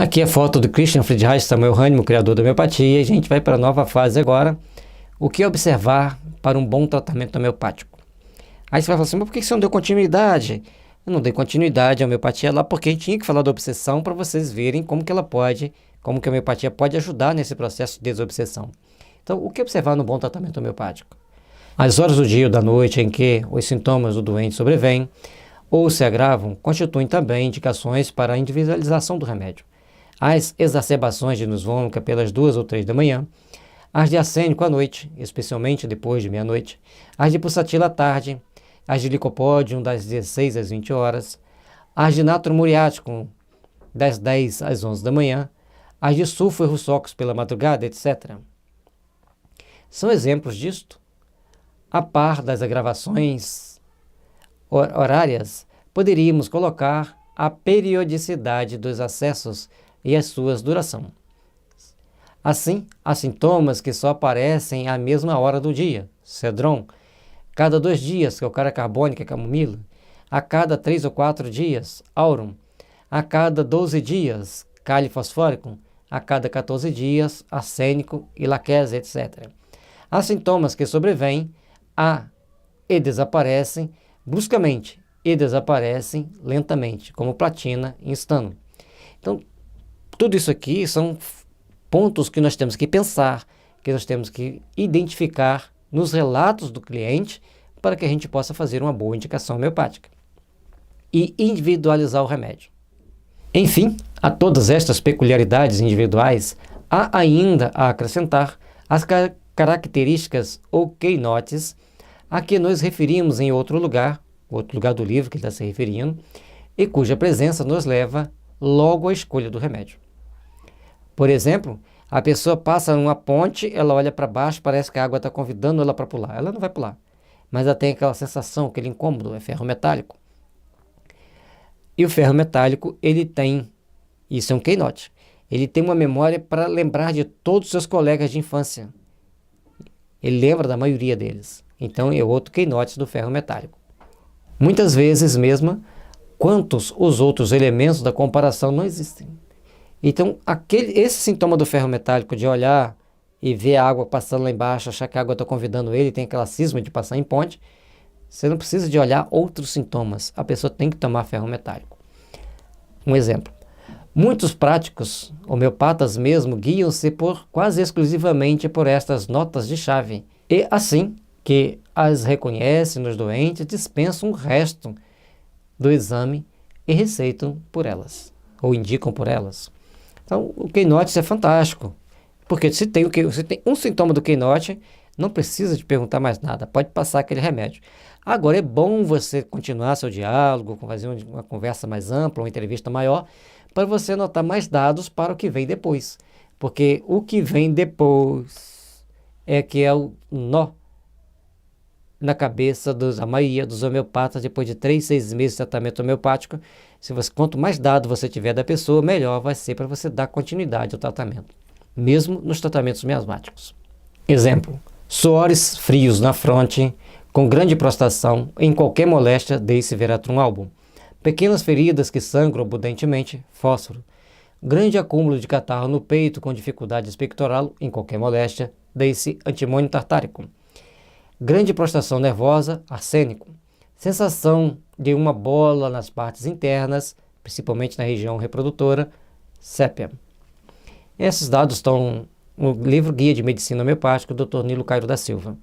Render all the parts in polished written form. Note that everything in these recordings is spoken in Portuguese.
Aqui é a foto do Christian Friedreich Samuel Hahnemann, criador da homeopatia, e a gente vai para a nova fase agora. O que observar para um bom tratamento homeopático? Aí você vai falar assim, mas por que você não deu continuidade? Eu não dei continuidade à homeopatia lá porque a gente tinha que falar da obsessão para vocês verem como que ela pode, como que a homeopatia pode ajudar nesse processo de desobsessão. Então, o que observar no bom tratamento homeopático? As horas do dia ou da noite em que os sintomas do doente sobrevêm ou se agravam constituem também indicações para a individualização do remédio. As exacerbações de nos vômica pelas 2 ou 3 da manhã, as de arsênico à noite, especialmente depois de meia-noite, as de pulsatila à tarde, as de licopódium das 16 às 20 horas, as de natro muriático das 10 às 11 da manhã, as de sulfo e russócos pela madrugada, etc. São exemplos disto. A par das agravações horárias, poderíamos colocar a periodicidade dos acessos e as suas duração. Assim, há sintomas que só aparecem à mesma hora do dia, cedron, cada 2 dias, que é o cara carbônica, camomila, a cada 3 ou 4 dias, aurum, a cada 12 dias, cáli fosfórico, a cada 14 dias, arsênico e laquese, etc. Há sintomas que sobrevêm e desaparecem bruscamente e desaparecem lentamente, como platina e estano. Então, tudo isso aqui são pontos que nós temos que pensar, que nós temos que identificar nos relatos do cliente para que a gente possa fazer uma boa indicação homeopática e individualizar o remédio. Enfim, a todas estas peculiaridades individuais, há ainda a acrescentar as características ou keynotes a que nos referimos em outro lugar do livro que ele está se referindo, e cuja presença nos leva logo à escolha do remédio. Por exemplo, a pessoa passa numa ponte, ela olha para baixo, parece que a água está convidando ela para pular. Ela não vai pular, mas ela tem aquela sensação, aquele incômodo, é ferro metálico. E o ferro metálico, ele tem, isso é um keynote, ele tem uma memória para lembrar de todos os seus colegas de infância. Ele lembra da maioria deles. Então é outro keynote do ferro metálico. Muitas vezes mesmo, quantos os outros elementos da comparação não existem. Então, esse sintoma do ferro metálico de olhar e ver a água passando lá embaixo, achar que a água está convidando ele, tem aquela cisma de passar em ponte, você não precisa de olhar outros sintomas, a pessoa tem que tomar ferro metálico. Um exemplo, muitos práticos, homeopatas mesmo, guiam-se quase exclusivamente por estas notas de chave, e assim que as reconhecem nos doentes, dispensam o resto do exame e receitam por elas, ou indicam por elas. Então, o keynote é fantástico, porque se tem um sintoma do keynote, não precisa de perguntar mais nada, pode passar aquele remédio. Agora, é bom você continuar seu diálogo, fazer uma conversa mais ampla, uma entrevista maior, para você anotar mais dados para o que vem depois. Porque o que vem depois é que é o nó na cabeça da maioria dos homeopatas, depois de 3, 6 meses de tratamento homeopático. Quanto mais dado você tiver da pessoa, melhor vai ser para você dar continuidade ao tratamento, mesmo nos tratamentos miasmáticos. Exemplo, suores frios na fronte, com grande prostração, em qualquer moléstia, deixe Veratrum album. Pequenas feridas que sangram abundantemente, fósforo. Grande acúmulo de catarro no peito com dificuldade expectoral, em qualquer moléstia, deixe antimônio tartárico. Grande prostração nervosa, arsênico. Sensação de uma bola nas partes internas, principalmente na região reprodutora, sépia. Esses dados estão no livro Guia de Medicina Homeopática, do Dr. Nilo Cairo da Silva.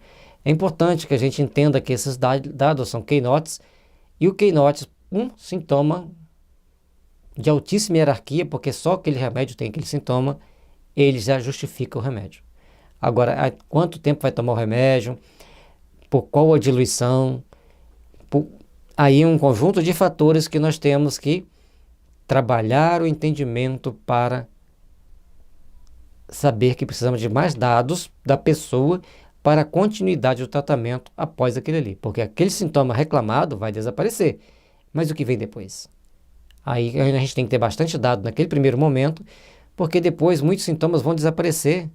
É importante que a gente entenda que esses dados são keynotes, e o keynote, um sintoma de altíssima hierarquia, porque só aquele remédio tem aquele sintoma, ele já justifica o remédio. Agora, quanto tempo vai tomar o remédio, por qual a diluição, aí um conjunto de fatores que nós temos que trabalhar o entendimento para saber que precisamos de mais dados da pessoa para a continuidade do tratamento após aquele ali, porque aquele sintoma reclamado vai desaparecer, mas o que vem depois? Aí a gente tem que ter bastante dado naquele primeiro momento, porque depois muitos sintomas vão desaparecer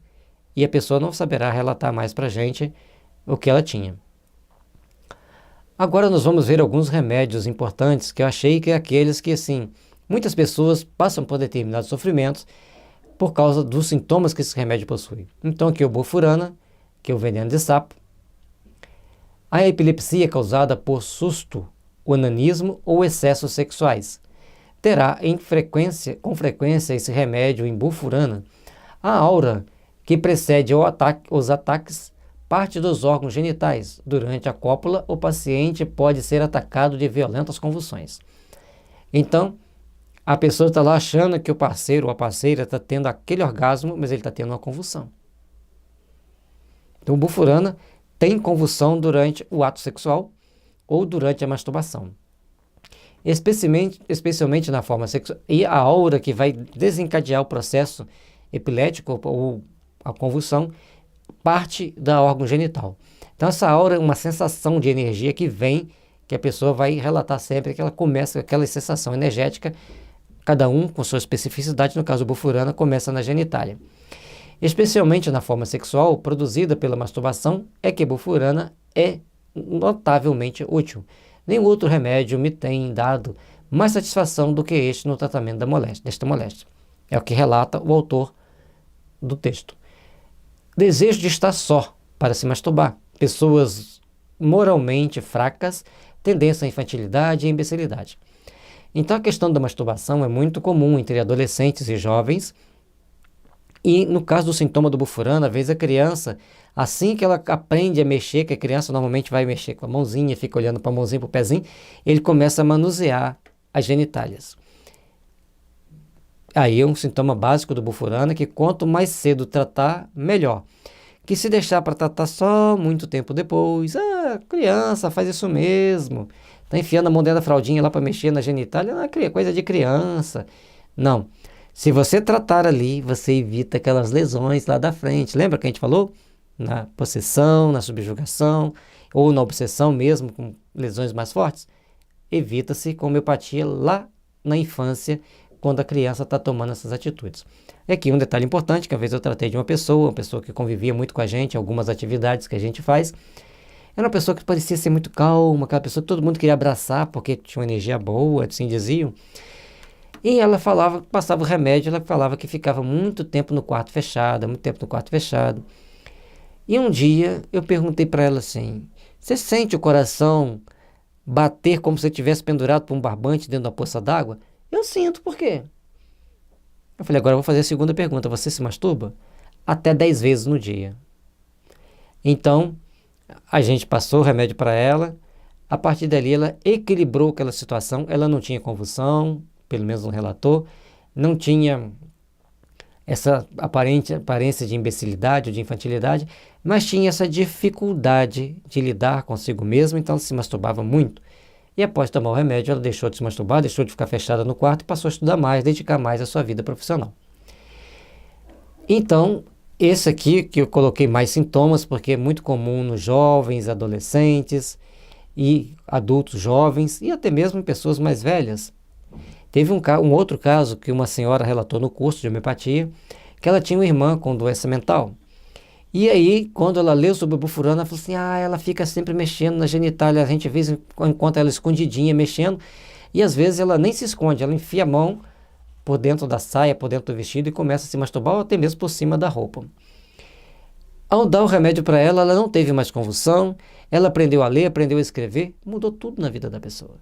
e a pessoa não saberá relatar mais para a gente o que ela tinha. Agora nós vamos ver alguns remédios importantes que eu achei que é aqueles que, assim, Muitas pessoas passam por determinados sofrimentos por causa dos sintomas que esse remédio possui. Então aqui o bufurana, que é o veneno de sapo. A epilepsia causada por susto, onanismo ou excessos sexuais. Terá com frequência esse remédio em bufurana. A aura que precede os ataques parte dos órgãos genitais. Durante a cópula, o paciente pode ser atacado de violentas convulsões. Então, a pessoa está lá achando que o parceiro ou a parceira está tendo aquele orgasmo, mas ele está tendo uma convulsão. Então, o bufurana tem convulsão durante o ato sexual ou durante a masturbação. Especialmente na forma sexual. E a aura que vai desencadear o processo epilético ou a convulsão parte da órgão genital. Então essa aura é uma sensação de energia que vem, que a pessoa vai relatar sempre que ela começa aquela sensação energética, cada um com sua especificidade. No caso do bufurana, começa na genitália. Especialmente na forma sexual produzida pela masturbação, é que a bufurana é notavelmente útil. Nenhum outro remédio me tem dado mais satisfação do que este no tratamento desta moléstia. É o que relata o autor do texto. Desejo de estar só para se masturbar. Pessoas moralmente fracas, tendência à infantilidade e imbecilidade. Então a questão da masturbação é muito comum entre adolescentes e jovens. E no caso do sintoma do bufurana, às vezes a criança, assim que ela aprende a mexer, que a criança normalmente vai mexer com a mãozinha, fica olhando para a mãozinha, para o pezinho, ele começa a manusear as genitálias. Aí é um sintoma básico do bufurana que quanto mais cedo tratar, melhor. Que se deixar para tratar só muito tempo depois, criança faz isso mesmo, tá enfiando a mão dentro da fraldinha lá para mexer na genitália, não é coisa de criança. Não. Se você tratar ali, você evita aquelas lesões lá da frente. Lembra que a gente falou? Na possessão, na subjugação, ou na obsessão mesmo, com lesões mais fortes. Evita-se com homeopatia lá na infância, quando a criança está tomando essas atitudes. E aqui um detalhe importante, que às vezes eu tratei de uma pessoa que convivia muito com a gente, algumas atividades que a gente faz. Era uma pessoa que parecia ser muito calma, aquela pessoa que todo mundo queria abraçar, porque tinha uma energia boa, assim diziam. E ela passava o remédio, ela falava que ficava muito tempo no quarto fechado, E um dia eu perguntei para ela assim, você sente o coração bater como se estivesse pendurado por um barbante dentro da poça d'água? Eu sinto, por quê? Eu falei, agora eu vou fazer a segunda pergunta, você se masturba? Até 10 vezes no dia. Então, a gente passou o remédio para ela, a partir dali ela equilibrou aquela situação, ela não tinha convulsão, pelo menos não relatou, não tinha essa aparência de imbecilidade ou de infantilidade, mas tinha essa dificuldade de lidar consigo mesma, então ela se masturbava muito. E após tomar o remédio, ela deixou de se masturbar, deixou de ficar fechada no quarto e passou a estudar mais, dedicar mais à sua vida profissional. Então, esse aqui que eu coloquei mais sintomas, porque é muito comum nos jovens, adolescentes e adultos jovens e até mesmo em pessoas mais velhas. Teve um outro caso que uma senhora relatou no curso de homeopatia, que ela tinha uma irmã com doença mental. E aí, quando ela leu sobre o bufurana, ela falou assim, ela fica sempre mexendo na genitália, a gente vê enquanto ela escondidinha, mexendo, e às vezes ela nem se esconde, ela enfia a mão por dentro da saia, por dentro do vestido e começa a se masturbar, ou até mesmo por cima da roupa. Ao dar o remédio para ela, ela não teve mais convulsão, ela aprendeu a ler, aprendeu a escrever, mudou tudo na vida da pessoa.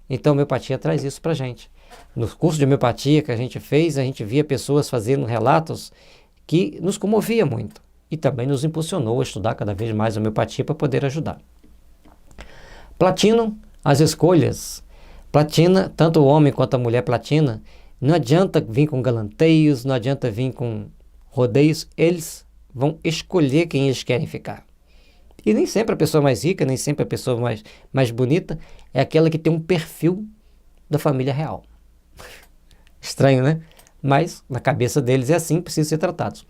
Então a homeopatia traz isso para a gente. No curso de homeopatia que a gente fez, a gente via pessoas fazendo relatos que nos comovia muito e também nos impulsionou a estudar cada vez mais a homeopatia para poder ajudar. Platino, as escolhas. Platina, tanto o homem quanto a mulher platina, não adianta vir com galanteios, não adianta vir com rodeios, eles vão escolher quem eles querem ficar. E nem sempre a pessoa mais rica, nem sempre a pessoa mais bonita é aquela que tem um perfil da família real. Estranho, né? Mas na cabeça deles é assim, precisam ser tratados.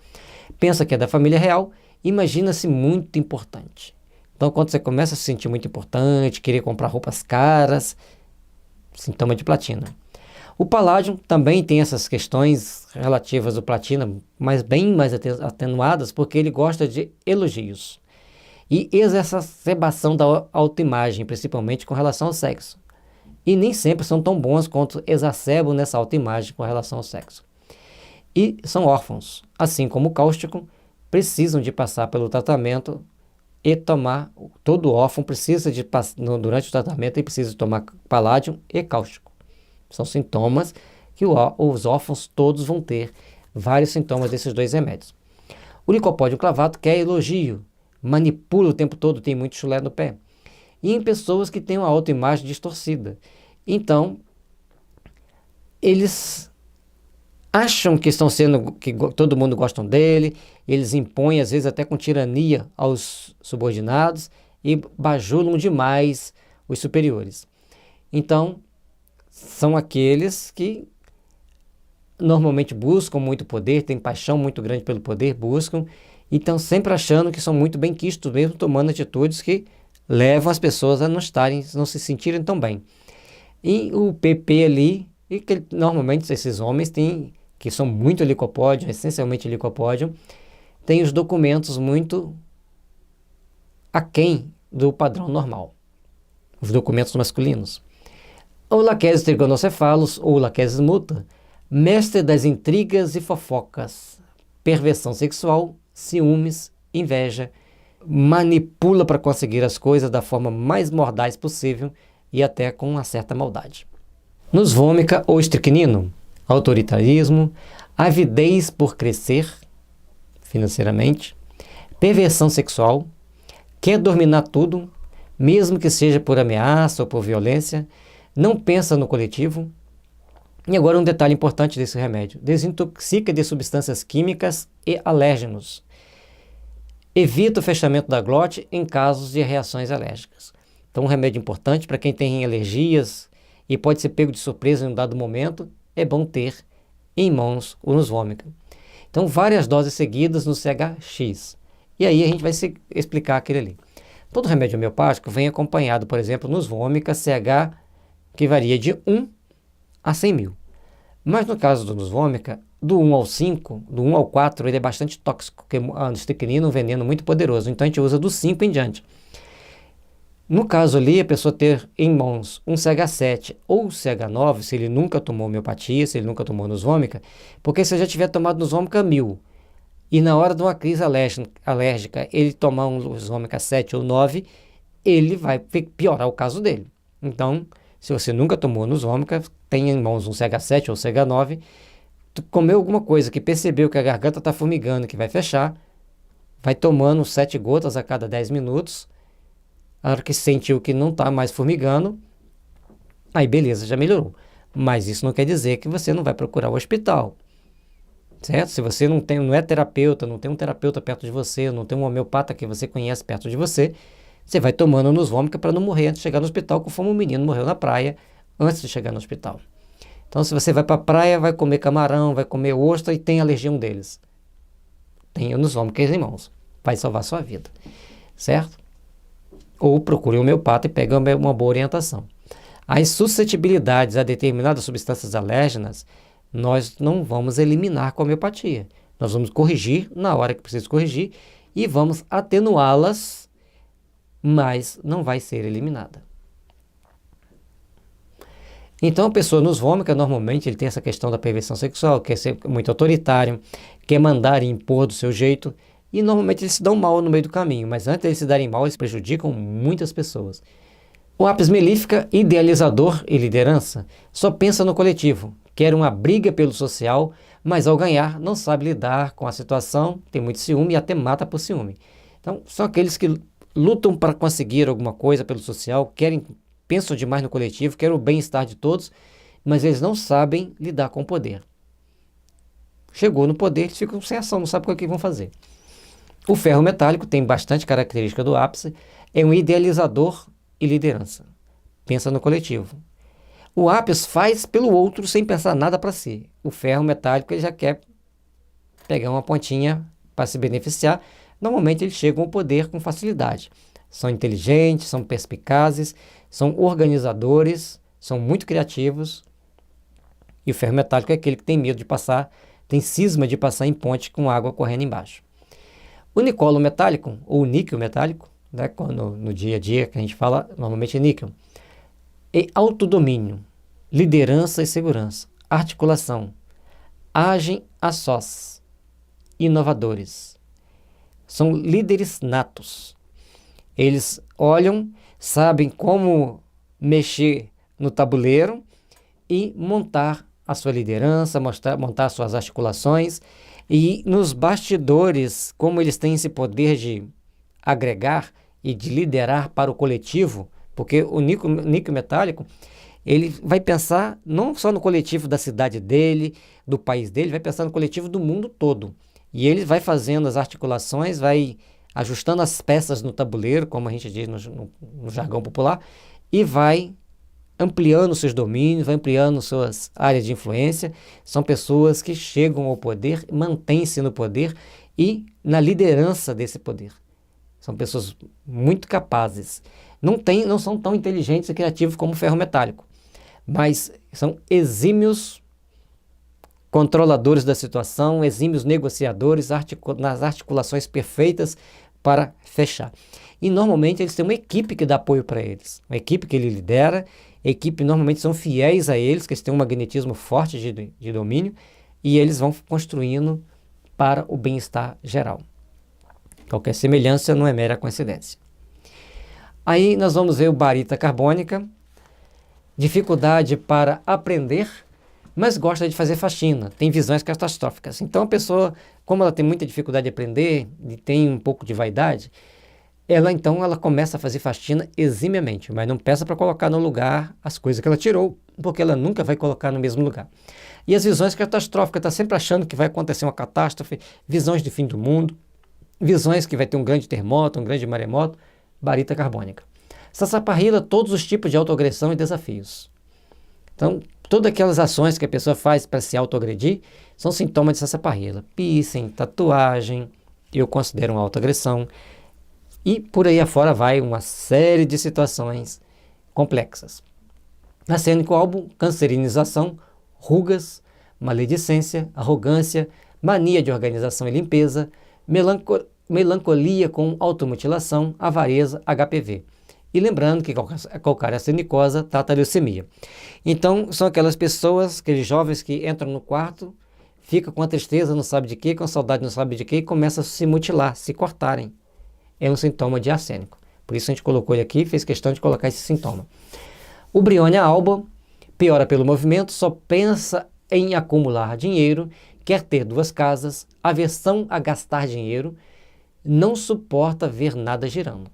Pensa que é da família real, imagina-se muito importante. Então quando você começa a se sentir muito importante, querer comprar roupas caras, sintoma de platina. O paládio também tem essas questões relativas ao platina, mas bem mais atenuadas, porque ele gosta de elogios. E exacerbação da autoimagem, principalmente com relação ao sexo. e nem sempre são tão bons quanto exacerbam nessa autoimagem com relação ao sexo. E são órfãos, assim como o cáustico, precisam de passar pelo tratamento e tomar, todo órfão precisa de, durante o tratamento, ele precisa tomar paládio e cáustico. São sintomas que os órfãos todos vão ter, vários sintomas desses dois remédios. O licopódio clavato quer elogio, manipula o tempo todo, tem muito chulé no pé. E em pessoas que têm uma autoimagem distorcida. Então, eles acham que estão sendo, que todo mundo gosta dele, eles impõem, às vezes até com tirania, aos subordinados e bajulam demais os superiores. Então, são aqueles que normalmente buscam muito poder, têm paixão muito grande pelo poder, buscam, e estão sempre achando que são muito bem-quistos, mesmo tomando atitudes que levam as pessoas a não se sentirem tão bem. E o PP ali, e que normalmente esses homens têm, que são muito licopódio, essencialmente licopódio, têm os documentos muito aquém do padrão normal, os documentos masculinos. O Lachesis trigonocephalus, ou Lachesis muta, mestre das intrigas e fofocas, perversão sexual, ciúmes, inveja, manipula para conseguir as coisas da forma mais mordaz possível e até com uma certa maldade. Nos vômica ou estricnino, autoritarismo, avidez por crescer financeiramente, perversão sexual, quer dominar tudo, mesmo que seja por ameaça ou por violência, não pensa no coletivo. E agora um detalhe importante desse remédio: desintoxica de substâncias químicas e alérgenos. Evita o fechamento da glote em casos de reações alérgicas. Então um remédio importante para quem tem alergias e pode ser pego de surpresa em um dado momento, é bom ter em mãos o Nus Vomica. Então várias doses seguidas no CHX. E aí a gente vai explicar aquele ali. Todo remédio homeopático vem acompanhado, por exemplo, Nus Vomica, CH, que varia de 1 a 100 mil. Mas no caso do Nus Vomica, do 1 ao 5, do 1 ao 4, ele é bastante tóxico, porque a estricnina é um veneno muito poderoso, então a gente usa do 5 em diante. No caso ali, a pessoa ter em mãos um CH7 ou CH9, se ele nunca tomou homeopatia, se ele nunca tomou Nus Vomica, porque se já tiver tomado Nus Vomica 1000, e na hora de uma crise alérgica ele tomar um Nus Vomica 7 ou 9, ele vai piorar o caso dele. Então, se você nunca tomou Nus Vomica, tem em mãos um CH7 ou CH9, tu comeu alguma coisa que percebeu que a garganta está formigando, que vai fechar, vai tomando 7 gotas a cada 10 minutos, a hora que sentiu que não está mais formigando, aí beleza, já melhorou. Mas isso não quer dizer que você não vai procurar o hospital, certo? Se você não é terapeuta, não tem um terapeuta perto de você, não tem um homeopata que você conhece perto de você, você vai tomando Nus Vomica para não morrer antes de chegar no hospital, conforme um menino morreu na praia antes de chegar no hospital. Então, se você vai para a praia, vai comer camarão, vai comer ostra e tem alergia a um deles, tenha Nus Vomica em mãos, vai salvar a sua vida, certo? Ou procure um homeopata e pegue uma boa orientação. As suscetibilidades a determinadas substâncias alérgenas, nós não vamos eliminar com a homeopatia. Nós vamos corrigir na hora que precisa corrigir e vamos atenuá-las, mas não vai ser eliminada. Então a pessoa Nus Vomica, normalmente ele tem essa questão da perversão sexual, quer ser muito autoritário, quer mandar e impor do seu jeito, e normalmente eles se dão mal no meio do caminho, mas antes de eles se darem mal, eles prejudicam muitas pessoas. O Apis mellifera, idealizador e liderança, só pensa no coletivo, quer uma briga pelo social, mas ao ganhar não sabe lidar com a situação, tem muito ciúme e até mata por ciúme. Então são aqueles que lutam para conseguir alguma coisa pelo social, pensam demais no coletivo, querem o bem-estar de todos, mas eles não sabem lidar com o poder. Chegou no poder, eles ficam sem ação, não sabem o que vão fazer. O ferro metálico tem bastante característica do ápice, é um idealizador e liderança. Pensa no coletivo. O ápice faz pelo outro sem pensar nada para si. O ferro metálico ele já quer pegar uma pontinha para se beneficiar. Normalmente eles chegam ao poder com facilidade. São inteligentes, são perspicazes, são organizadores, são muito criativos. E o ferro metálico é aquele que tem medo de passar, tem cisma de passar em ponte com água correndo embaixo. O nicolo metálico, ou níquel metálico, né, quando no dia a dia que a gente fala, normalmente é níquel, e autodomínio, liderança e segurança, articulação, agem a sós, inovadores. São líderes natos. Eles olham, sabem como mexer no tabuleiro e montar a sua liderança, montar suas articulações. E nos bastidores, como eles têm esse poder de agregar e de liderar para o coletivo, porque o níquel metálico, ele vai pensar não só no coletivo da cidade dele, do país dele, vai pensar no coletivo do mundo todo. E ele vai fazendo as articulações, vai ajustando as peças no tabuleiro, como a gente diz no jargão popular, e vai ampliando seus domínios, vai ampliando suas áreas de influência. São pessoas que chegam ao poder, mantêm-se no poder e na liderança desse poder. São pessoas muito capazes. Não são tão inteligentes e criativos como o ferro metálico, mas são exímios controladores da situação, exímios negociadores, nas articulações perfeitas para fechar. E normalmente eles têm uma equipe que dá apoio para eles, uma equipe que ele lidera. A equipe normalmente são fiéis a eles, que eles têm um magnetismo forte de domínio, e eles vão construindo para o bem-estar geral. Qualquer semelhança não é mera coincidência. Aí nós vamos ver o barita carbônica, dificuldade para aprender, mas gosta de fazer faxina, tem visões catastróficas. Então a pessoa, como ela tem muita dificuldade de aprender e tem um pouco de vaidade, ela começa a fazer faxina eximiamente, mas não peça para colocar no lugar as coisas que ela tirou, porque ela nunca vai colocar no mesmo lugar. E as visões catastróficas, está sempre achando que vai acontecer uma catástrofe, visões de fim do mundo, visões que vai ter um grande terremoto, um grande maremoto, barita carbônica. Sarsaparilla, todos os tipos de autoagressão e desafios. Então, todas aquelas ações que a pessoa faz para se autoagredir são sintomas de sarsaparilla. Piercing, tatuagem, eu considero uma autoagressão. E por aí afora vai uma série de situações complexas. Arsênico albo, cancerinização, rugas, maledicência, arrogância, mania de organização e limpeza, melancolia com automutilação, avareza, HPV. E lembrando que qualquer arsenicosa trata a leucemia. Então, são aquelas pessoas, aqueles jovens que entram no quarto, ficam com a tristeza, não sabe de quê, com saudade, não sabe de quê, e começam a se mutilar, se cortarem. É um sintoma de arsênico. Por isso a gente colocou ele aqui e fez questão de colocar esse sintoma. O Brionia alba piora pelo movimento, só pensa em acumular dinheiro, quer ter 2 casas, aversão a gastar dinheiro, não suporta ver nada girando.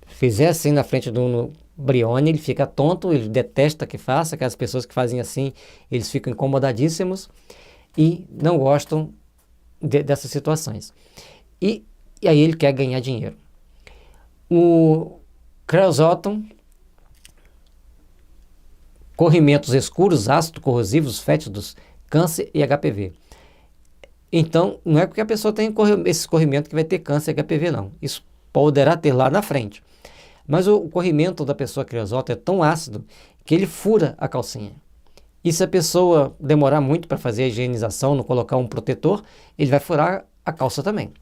Fizer assim na frente do Brionia, ele fica tonto, ele detesta que faça, aquelas pessoas que fazem assim, eles ficam incomodadíssimos e não gostam dessas situações. E aí ele quer ganhar dinheiro. O Creosotum, corrimentos escuros, ácidos, corrosivos, fétidos, câncer e HPV. Então, não é porque a pessoa tem esse corrimento que vai ter câncer e HPV, não. Isso poderá ter lá na frente. Mas o corrimento da pessoa Creosotum é tão ácido que ele fura a calcinha. E se a pessoa demorar muito para fazer a higienização, não colocar um protetor, ele vai furar a calça também.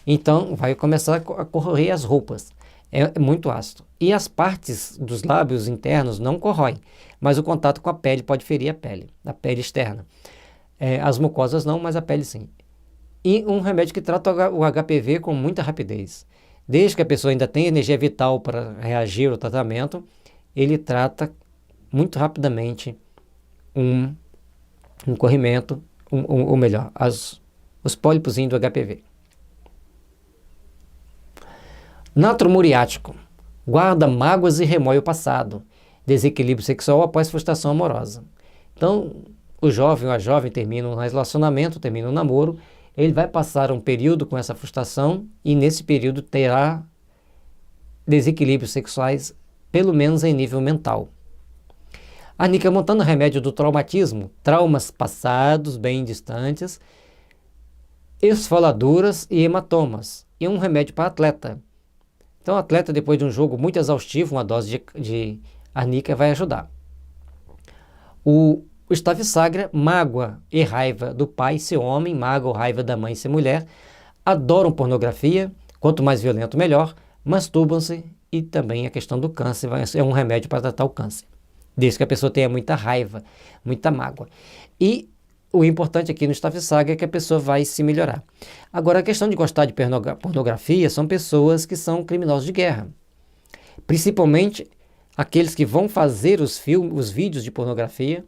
Então, vai começar a corroer as roupas. É muito ácido. E as partes dos lábios internos não corroem, mas o contato com a pele pode ferir a pele externa. As mucosas não, mas a pele sim. E um remédio que trata o HPV com muita rapidez. Desde que a pessoa ainda tem energia vital para reagir ao tratamento, ele trata muito rapidamente um corrimento, ou melhor, os pólipos do HPV. Natro muriático, guarda mágoas e remói o passado, desequilíbrio sexual após frustração amorosa. Então, o jovem ou a jovem termina um relacionamento, termina um namoro, ele vai passar um período com essa frustração e nesse período terá desequilíbrios sexuais, pelo menos em nível mental. A Nica Montana, remédio do traumatismo, traumas passados bem distantes, esfoladuras e hematomas, e um remédio para atleta. Então, o atleta, depois de um jogo muito exaustivo, uma dose de arnica vai ajudar. O Estafisagra, mágoa e raiva do pai ser homem, mágoa ou raiva da mãe ser mulher, adoram pornografia, quanto mais violento melhor, masturbam-se e também a questão do câncer, é um remédio para tratar o câncer, desde que a pessoa tenha muita raiva, muita mágoa. E o importante aqui no Staphysagria é que a pessoa vai se melhorar. Agora, a questão de gostar de pornografia são pessoas que são criminosos de guerra, principalmente aqueles que vão fazer os vídeos de pornografia.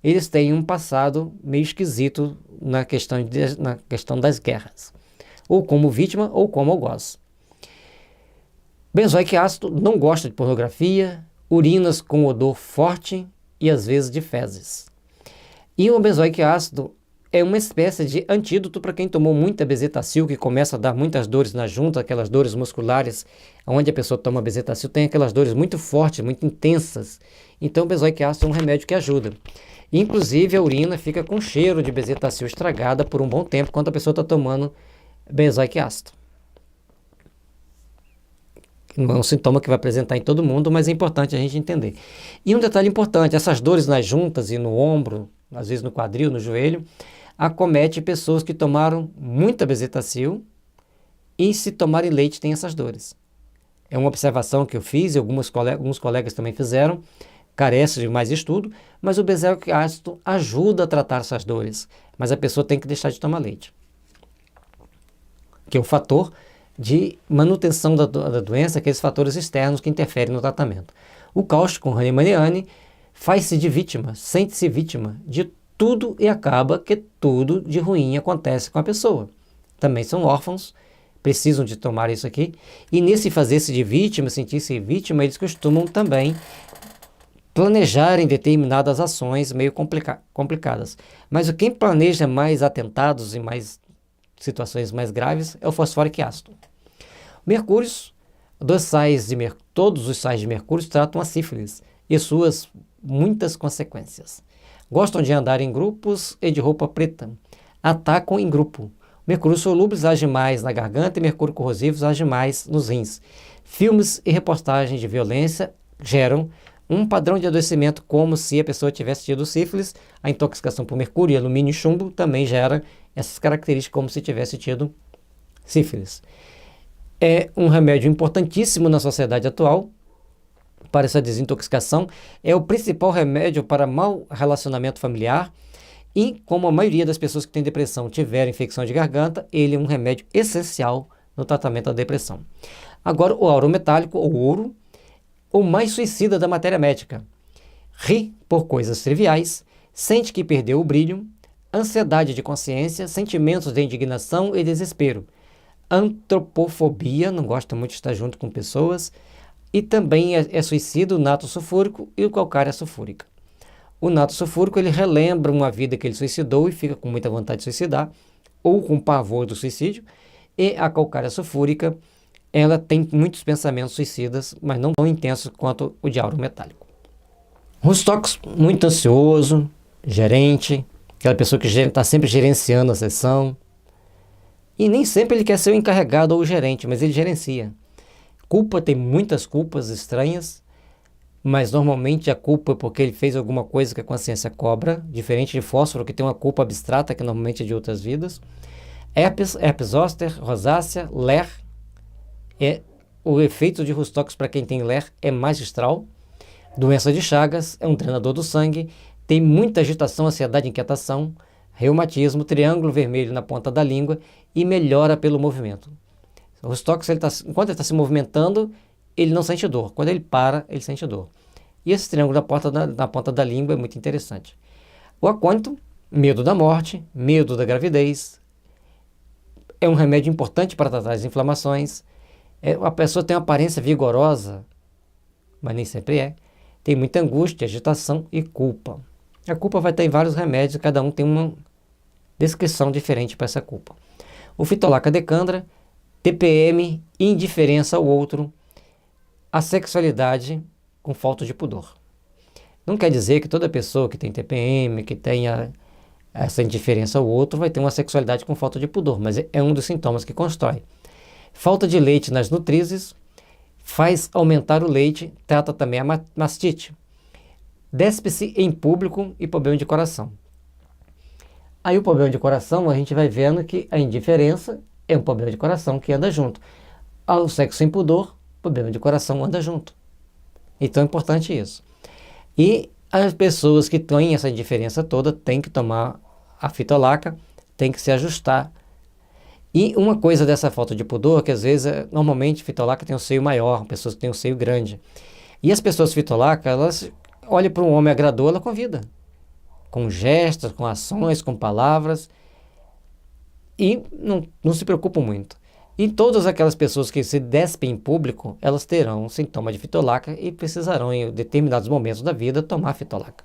Eles têm um passado meio esquisito na questão das guerras, ou como vítima ou como algoz. Benzoico ácido não gosta de pornografia, urinas com odor forte e às vezes de fezes. E o benzoico ácido é uma espécie de antídoto para quem tomou muita bezetacil, que começa a dar muitas dores na junta, aquelas dores musculares, onde a pessoa toma bezetacil tem aquelas dores muito fortes, muito intensas. Então o benzoico ácido é um remédio que ajuda. Inclusive a urina fica com cheiro de bezetacil estragada por um bom tempo quando a pessoa está tomando benzoico ácido. Não é um sintoma que vai apresentar em todo mundo, mas é importante a gente entender. E um detalhe importante, essas dores nas juntas e no ombro, às vezes no quadril, no joelho, acomete pessoas que tomaram muita bezetacil e se tomarem leite tem essas dores. É uma observação que eu fiz e alguns colegas também fizeram, carece de mais estudo, mas o benzoico ácido ajuda a tratar essas dores, mas a pessoa tem que deixar de tomar leite, que é um fator de manutenção da doença, aqueles fatores externos que interferem no tratamento. O cáustico com Hahnemanniana faz-se de vítima, sente-se vítima de tudo e acaba que tudo de ruim acontece com a pessoa. Também são órfãos, precisam de tomar isso aqui, e nesse fazer-se de vítima, sentir-se vítima, eles costumam também planejarem determinadas ações meio complicadas. Mas quem planeja mais atentados e mais situações mais graves é o fosfórico ácido. Mercúrios, todos os sais de mercúrio tratam a sífilis e suas muitas consequências. Gostam de andar em grupos e de roupa preta. Atacam em grupo. Mercúrio solúveis age mais na garganta e mercúrio corrosivos age mais nos rins. Filmes e reportagens de violência geram um padrão de adoecimento como se a pessoa tivesse tido sífilis. A intoxicação por mercúrio, alumínio e chumbo também gera essas características como se tivesse tido sífilis. É um remédio importantíssimo na sociedade atual para essa desintoxicação. É o principal remédio para mau relacionamento familiar e, como a maioria das pessoas que têm depressão tiver infecção de garganta, ele é um remédio essencial no tratamento da depressão. Agora, o ouro metálico, ou ouro, o mais suicida da matéria médica. Ri por coisas triviais, sente que perdeu o brilho, ansiedade de consciência, sentimentos de indignação e desespero. Antropofobia, não gosta muito de estar junto com pessoas, e também é suicida o nato sulfúrico e o calcária sulfúrica. O nato sulfúrico ele relembra uma vida que ele suicidou e fica com muita vontade de suicidar, ou com pavor do suicídio, e a calcária sulfúrica ela tem muitos pensamentos suicidas, mas não tão intensos quanto o de ouro metálico. Rustox, muito ansioso, gerente, aquela pessoa que está sempre gerenciando a sessão, e nem sempre ele quer ser o encarregado ou o gerente, mas ele gerencia. Culpa, tem muitas culpas estranhas, mas normalmente a culpa é porque ele fez alguma coisa que a consciência cobra, diferente de fósforo, que tem uma culpa abstrata, que normalmente é de outras vidas. Herpes zoster, rosácea, LER, o efeito de Rustox para quem tem LER é magistral. Doença de Chagas, é um drenador do sangue, tem muita agitação, ansiedade, inquietação, reumatismo, triângulo vermelho na ponta da língua e melhora pelo movimento. O Rustox, enquanto ele está se movimentando, ele não sente dor. Quando ele para, ele sente dor. E esse triângulo na ponta da língua é muito interessante. O acônito, medo da morte, medo da gravidez, é um remédio importante para tratar as inflamações. A pessoa tem uma aparência vigorosa, mas nem sempre é. Tem muita angústia, agitação e culpa. A culpa vai estar em vários remédios, cada um tem uma descrição diferente para essa culpa. O fitolaca decandra, TPM, indiferença ao outro, a sexualidade com falta de pudor. Não quer dizer que toda pessoa que tem TPM, que tenha essa indiferença ao outro, vai ter uma sexualidade com falta de pudor, mas é um dos sintomas que constrói. Falta de leite nas nutrizes faz aumentar o leite, trata também a mastite. Despe-se em público e problema de coração. Aí o problema de coração, a gente vai vendo que a indiferença é um problema de coração que anda junto. O sexo sem pudor problema de coração anda junto. Então é importante isso. E as pessoas que têm essa diferença toda têm que tomar a fitolaca, têm que se ajustar. E uma coisa dessa falta de pudor, que às vezes, normalmente, fitolaca tem um seio maior, pessoas que têm um seio grande. E as pessoas fitolaca, elas olham para um homem agradou, ela convida. Com gestos, com ações, com palavras. E não se preocupam muito. E todas aquelas pessoas que se despem em público, elas terão sintoma de fitolaca e precisarão, em determinados momentos da vida, tomar fitolaca.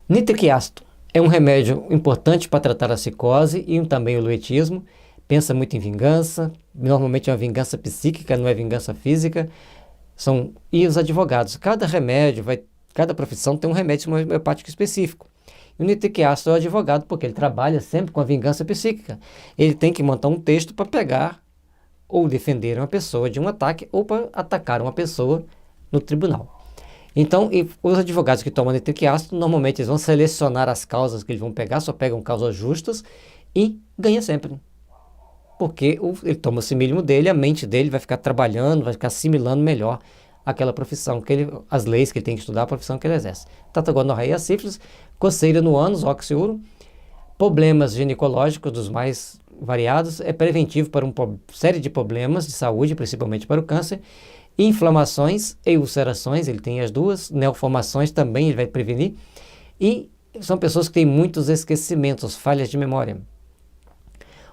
Nítrico ácido é um remédio importante para tratar a psicose e também o luetismo. Pensa muito em vingança, normalmente é uma vingança psíquica, não é vingança física. E os advogados, cada profissão tem um remédio homeopático específico. E o nítrico ácido é o advogado, porque ele trabalha sempre com a vingança psíquica. Ele tem que montar um texto para pegar ou defender uma pessoa de um ataque ou para atacar uma pessoa no tribunal. Então, os advogados que tomam nítrico ácido, normalmente eles vão selecionar as causas que eles vão pegar, só pegam causas justas e ganha sempre. Porque ele toma o simílimo dele, a mente dele vai ficar trabalhando, vai ficar assimilando melhor aquela profissão, as leis que ele tem que estudar, a profissão que ele exerce. Tatagonorreia, sífilis, coceira no ânus, oxiuro, problemas ginecológicos dos mais variados, é preventivo para uma série de problemas de saúde, principalmente para o câncer, inflamações e ulcerações, ele tem as duas, neoformações também ele vai prevenir, e são pessoas que têm muitos esquecimentos, falhas de memória.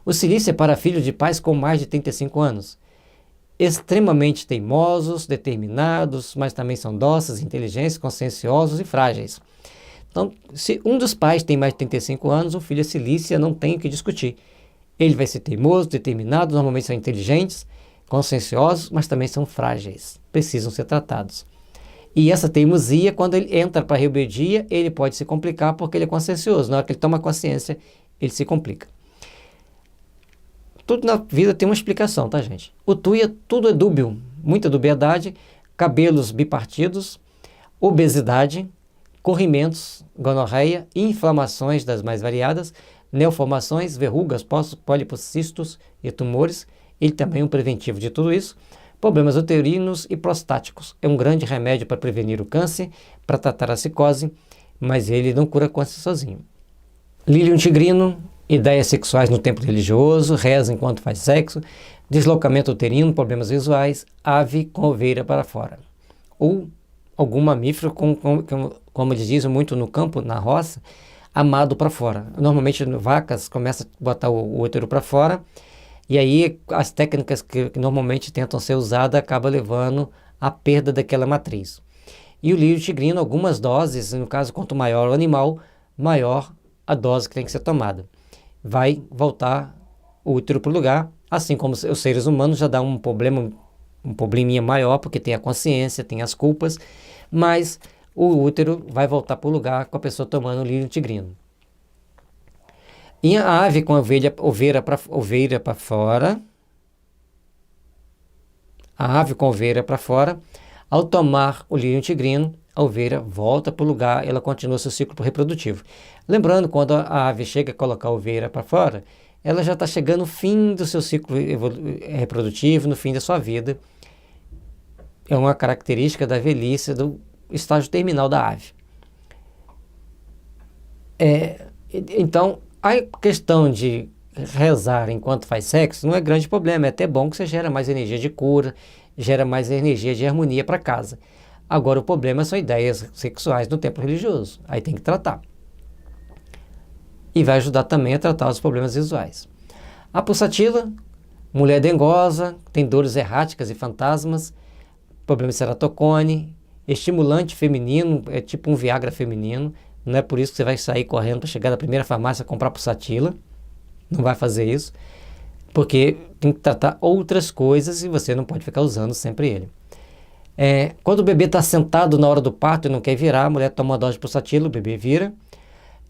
O silício é para filhos de pais com mais de 35 anos. Extremamente teimosos, determinados, mas também são dóceis, inteligentes, conscienciosos e frágeis. Então, se um dos pais tem mais de 35 anos, o filho é silícia, não tem o que discutir. Ele vai ser teimoso, determinado, normalmente são inteligentes, conscienciosos, mas também são frágeis, precisam ser tratados. E essa teimosia, quando ele entra para a rebeldia, ele pode se complicar porque ele é consciencioso. Na hora que ele toma consciência, ele se complica. Tudo na vida tem uma explicação, tá, gente? O tuia, tudo é dúbio, muita dubiedade, cabelos bipartidos, obesidade, corrimentos, gonorreia, inflamações das mais variadas, neoformações, verrugas, pólipos, cistos e tumores. Ele também é um preventivo de tudo isso. Problemas uterinos e prostáticos. É um grande remédio para prevenir o câncer, para tratar a psicose, mas ele não cura câncer sozinho. Lírio tigrino, ideias sexuais no templo religioso, reza enquanto faz sexo, deslocamento uterino, problemas visuais, ave com oveira para fora. Ou algum mamífero, como eles dizem muito no campo, na roça, amado para fora. Normalmente vacas começam a botar o útero para fora, e aí as técnicas que normalmente tentam ser usadas acabam levando à perda daquela matriz. E o lírio tigrino, algumas doses, no caso, quanto maior o animal, maior a dose que tem que ser tomada. Vai voltar o útero para o lugar, assim como os seres humanos já dá um probleminha maior, porque tem a consciência, tem as culpas, mas o útero vai voltar para o lugar com a pessoa tomando o lírio tigrino. E a ave com a oveira para fora, a ave com a oveira para fora, ao tomar o lírio tigrino, a oveira volta para o lugar, ela continua seu ciclo reprodutivo. Lembrando, quando a ave chega a colocar a oveira para fora, ela já está chegando no fim do seu ciclo reprodutivo, no fim da sua vida. É uma característica da velhice, do estágio terminal da ave. Então, a questão de rezar enquanto faz sexo não é grande problema, é até bom que você gera mais energia de cura, gera mais energia de harmonia para casa. Agora o problema são ideias sexuais no templo religioso, aí tem que tratar. E vai ajudar também a tratar os problemas visuais. A pulsatila, mulher dengosa, tem dores erráticas e fantasmas, problema de ceratocone, estimulante feminino, é tipo um Viagra feminino, não é por isso que você vai sair correndo para chegar na primeira farmácia e comprar pulsatila, não vai fazer isso, porque tem que tratar outras coisas e você não pode ficar usando sempre ele. Quando o bebê está sentado na hora do parto e não quer virar, a mulher toma uma dose de pulsatila, o bebê vira.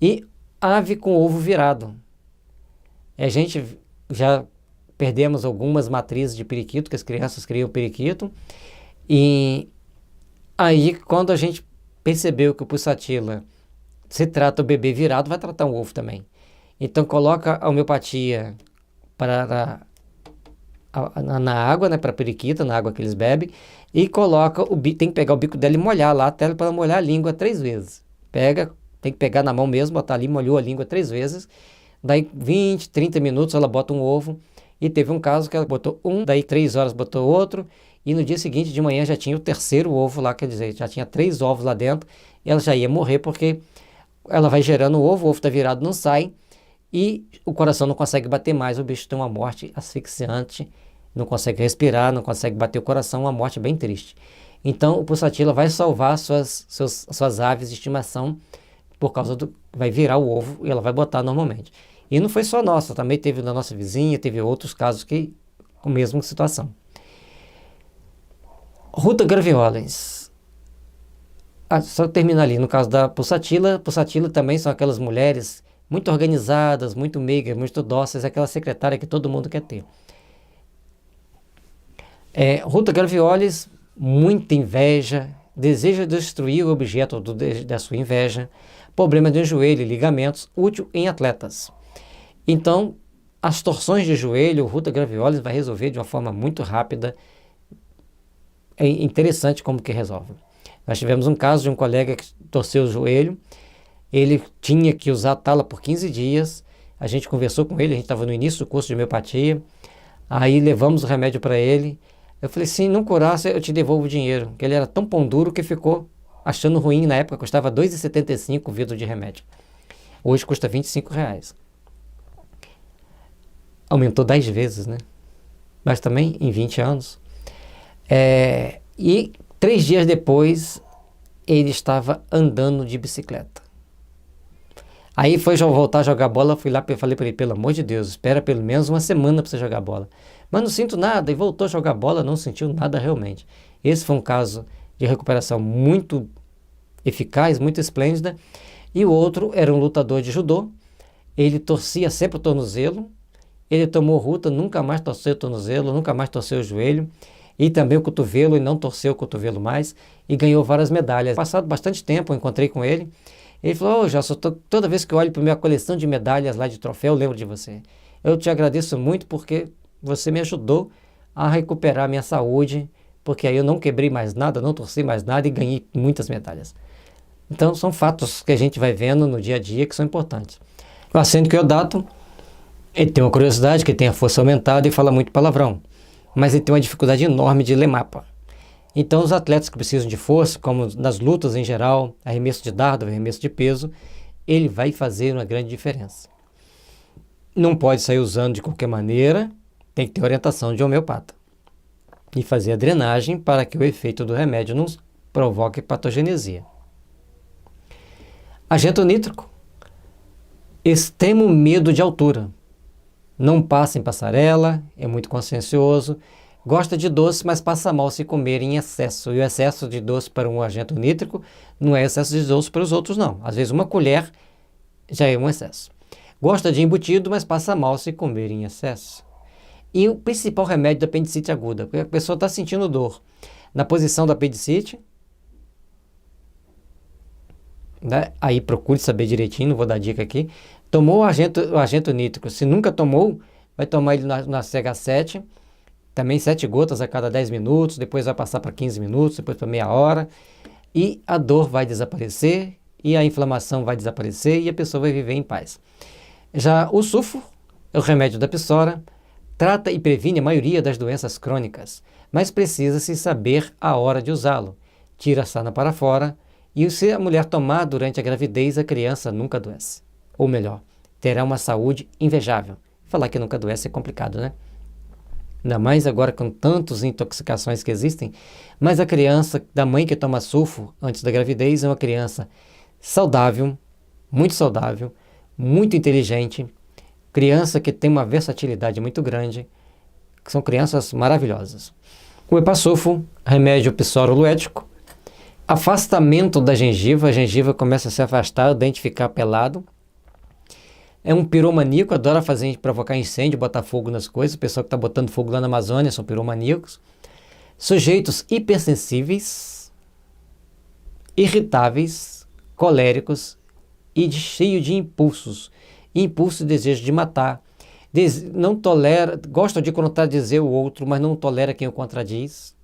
E ave com ovo virado. A gente já perdemos algumas matrizes de periquito, que as crianças criam periquito. E aí, quando a gente percebeu que o pulsatila se trata o bebê virado, vai tratar um ovo também. Então, coloca a homeopatia para na água, né, para periquita, na água que eles bebem, e coloca tem que pegar o bico dela e molhar lá até para molhar a língua 3 vezes. Tem que pegar na mão mesmo, botar ali, molhou a língua 3 vezes, daí 20, 30 minutos ela bota um ovo, e teve um caso que ela botou daí 3 horas botou outro, e no dia seguinte de manhã já tinha o terceiro ovo lá, quer dizer, já tinha 3 ovos lá dentro, e ela já ia morrer porque ela vai gerando o ovo está virado, não sai, e o coração não consegue bater mais, o bicho tem uma morte asfixiante, não consegue respirar, não consegue bater o coração, uma morte bem triste. Então o Pulsatilla vai salvar suas aves de estimação, por causa vai virar o ovo e ela vai botar normalmente. E não foi só nossa, também teve da nossa vizinha, teve outros casos que com a mesma situação. Ruta graveolens. Só terminar ali, no caso da Pulsatilla também são aquelas mulheres muito organizadas, muito meigas, muito dóceis, aquela secretária que todo mundo quer ter. Ruta graveolens, muita inveja, deseja destruir o objeto da sua inveja, problema de joelho e ligamentos, útil em atletas. Então, as torções de joelho, o Ruta graveolens vai resolver de uma forma muito rápida. É interessante como que resolve. Nós tivemos um caso de um colega que torceu o joelho, ele tinha que usar a tala por 15 dias, a gente conversou com ele, a gente estava no início do curso de homeopatia, aí levamos o remédio para ele, eu falei, se não curasse eu te devolvo o dinheiro, porque ele era tão pão duro que ficou achando ruim, na época custava R$ 2,75 o vidro de remédio, hoje custa R$ 25. Aumentou 10 vezes, né? Mas também em 20 anos. E 3 dias depois, ele estava andando de bicicleta. Aí foi voltar a jogar bola, fui lá e falei para ele, pelo amor de Deus, espera pelo menos uma semana para você jogar bola. Mas não sinto nada, e voltou a jogar bola, não sentiu nada realmente. Esse foi um caso de recuperação muito eficaz, muito esplêndida. E o outro era um lutador de judô, ele torcia sempre o tornozelo, ele tomou Ruta, nunca mais torceu o tornozelo, nunca mais torceu o joelho, e também o cotovelo, e não torceu o cotovelo mais, e ganhou várias medalhas. Passado bastante tempo, eu encontrei com ele, ele falou, Gelson, toda vez que eu olho para a minha coleção de medalhas lá de troféu, eu lembro de você. Eu te agradeço muito porque você me ajudou a recuperar a minha saúde, porque aí eu não quebrei mais nada, não torci mais nada e ganhei muitas medalhas. Então são fatos que a gente vai vendo no dia a dia que são importantes. O Arsênio Chiodato, ele tem uma curiosidade, que ele tem a força aumentada e fala muito palavrão, mas ele tem uma dificuldade enorme de ler mapa. Então os atletas que precisam de força, como nas lutas em geral, arremesso de dardo, arremesso de peso, ele vai fazer uma grande diferença. Não pode sair usando de qualquer maneira, tem que ter orientação de homeopata. E fazer a drenagem para que o efeito do remédio não provoque patogenesia. Agente nítrico. Extremo medo de altura. Não passa em passarela, é muito consciencioso, gosta de doce, mas passa mal se comer em excesso. E o excesso de doce para um agente nítrico não é excesso de doce para os outros, não. Às vezes uma colher já é um excesso. Gosta de embutido, mas passa mal se comer em excesso. E o principal remédio da apendicite aguda, porque a pessoa está sentindo dor na posição da apendicite, né? Aí procure saber direitinho, não vou dar dica aqui. Tomou o agente nítrico, se nunca tomou, vai tomar ele na CH7, também 7 gotas a cada 10 minutos, depois vai passar para 15 minutos, depois para meia hora, e a dor vai desaparecer, e a inflamação vai desaparecer, e a pessoa vai viver em paz. Já o sulfo é o remédio da psoara, trata e previne a maioria das doenças crônicas, mas precisa-se saber a hora de usá-lo. Tira a sarna para fora, e se a mulher tomar durante a gravidez, a criança nunca adoece. Ou melhor, terá uma saúde invejável. Falar que nunca adoece é complicado, né? Ainda mais agora com tantas intoxicações que existem, mas a criança da mãe que toma sulfo antes da gravidez é uma criança saudável, muito inteligente, criança que tem uma versatilidade muito grande, que são crianças maravilhosas. O epasulfo, remédio psoaroluético, afastamento da gengiva, a gengiva começa a se afastar, o dente ficar pelado. É um piromaníaco, adora provocar incêndio, botar fogo nas coisas. O pessoal que está botando fogo lá na Amazônia são piromaníacos. Sujeitos hipersensíveis, irritáveis, coléricos e cheio de impulsos. Impulso e desejo de matar, não tolera, gostam de contradizer o outro, mas não tolera quem o contradiz.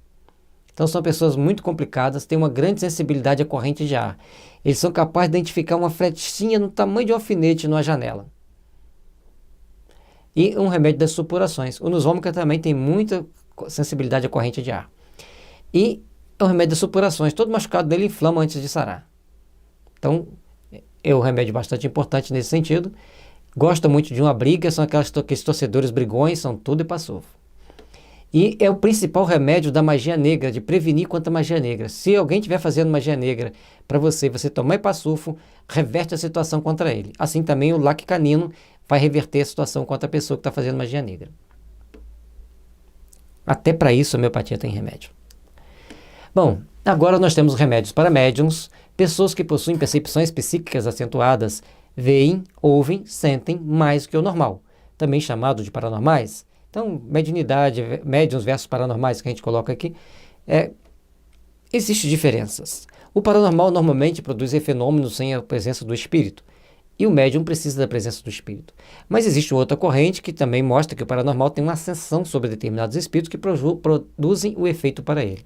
Então são pessoas muito complicadas, têm uma grande sensibilidade à corrente de ar. Eles são capazes de identificar uma flechinha no tamanho de um alfinete numa janela. E um remédio das supurações. O Nusômica também tem muita sensibilidade à corrente de ar. E é um remédio das supurações. Todo machucado dele inflama antes de sarar. Então, é um remédio bastante importante nesse sentido. Gosta muito de uma briga, são aqueles torcedores brigões, são tudo e passou. E é o principal remédio da magia negra, de prevenir contra a magia negra. Se alguém estiver fazendo magia negra para você tomar ipassulfo, reverte a situação contra ele. Assim também o laque canino vai reverter a situação contra a pessoa que está fazendo magia negra. Até para isso a homeopatia tem remédio. Bom, agora nós temos remédios para médiums, pessoas que possuem percepções psíquicas acentuadas, veem, ouvem, sentem mais que o normal, também chamado de paranormais. Então, mediunidade, médiums versus paranormais que a gente coloca aqui, existem diferenças. O paranormal normalmente produz fenômenos sem a presença do espírito, e o médium precisa da presença do espírito. Mas existe outra corrente que também mostra que o paranormal tem uma ascensão sobre determinados espíritos que produzem o efeito para ele.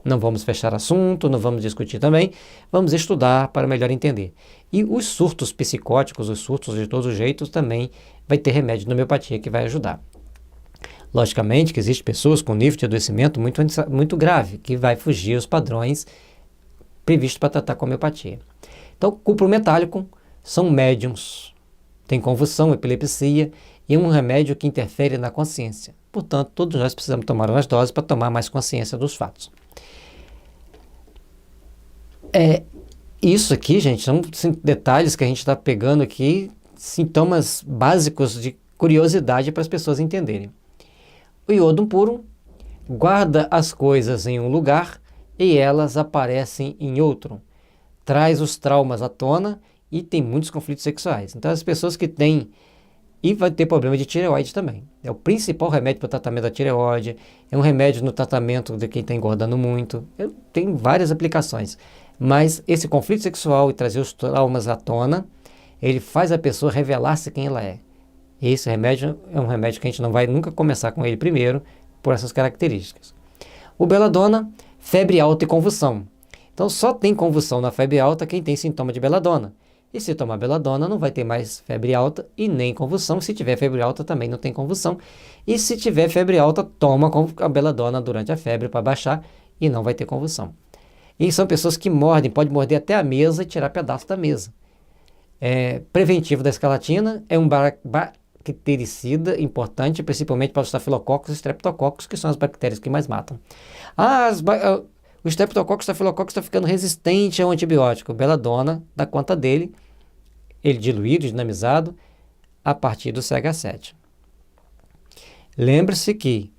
Não vamos fechar assunto, não vamos discutir também, vamos estudar para melhor entender. E os surtos psicóticos, os surtos de todos os jeitos, também vai ter remédio de homeopatia que vai ajudar. Logicamente que existem pessoas com nível de adoecimento muito grave, que vai fugir aos padrões previstos para tratar com homeopatia. Então, cupro metálico são médiums, tem convulsão, epilepsia, e é um remédio que interfere na consciência. Portanto, todos nós precisamos tomar umas doses para tomar mais consciência dos fatos. Isso aqui, gente, são detalhes que a gente está pegando aqui, sintomas básicos de curiosidade para as pessoas entenderem. O iodo puro guarda as coisas em um lugar e elas aparecem em outro. Traz os traumas à tona e tem muitos conflitos sexuais. Então, as pessoas que têm... E vai ter problema de tireoide também. É o principal remédio para o tratamento da tireoide. É um remédio no tratamento de quem está engordando muito. Tem várias aplicações. Mas esse conflito sexual e trazer os traumas à tona, ele faz a pessoa revelar-se quem ela é. E esse remédio é um remédio que a gente não vai nunca começar com ele primeiro, por essas características. O beladona, febre alta e convulsão. Então só tem convulsão na febre alta quem tem sintoma de beladona. E se tomar beladona não vai ter mais febre alta e nem convulsão. Se tiver febre alta também não tem convulsão. E se tiver febre alta, toma a beladona durante a febre para baixar e não vai ter convulsão. E são pessoas que mordem, pode morder até a mesa e tirar pedaço da mesa. Preventivo da escalatina, é um bactericida importante, principalmente para os estafilococcus e streptococcus, que são as bactérias que mais matam. O streptococcus e estafilococcus está ficando resistente ao antibiótico. Beladona dá conta dele, ele diluído, dinamizado, a partir do CH7. Lembre-se que,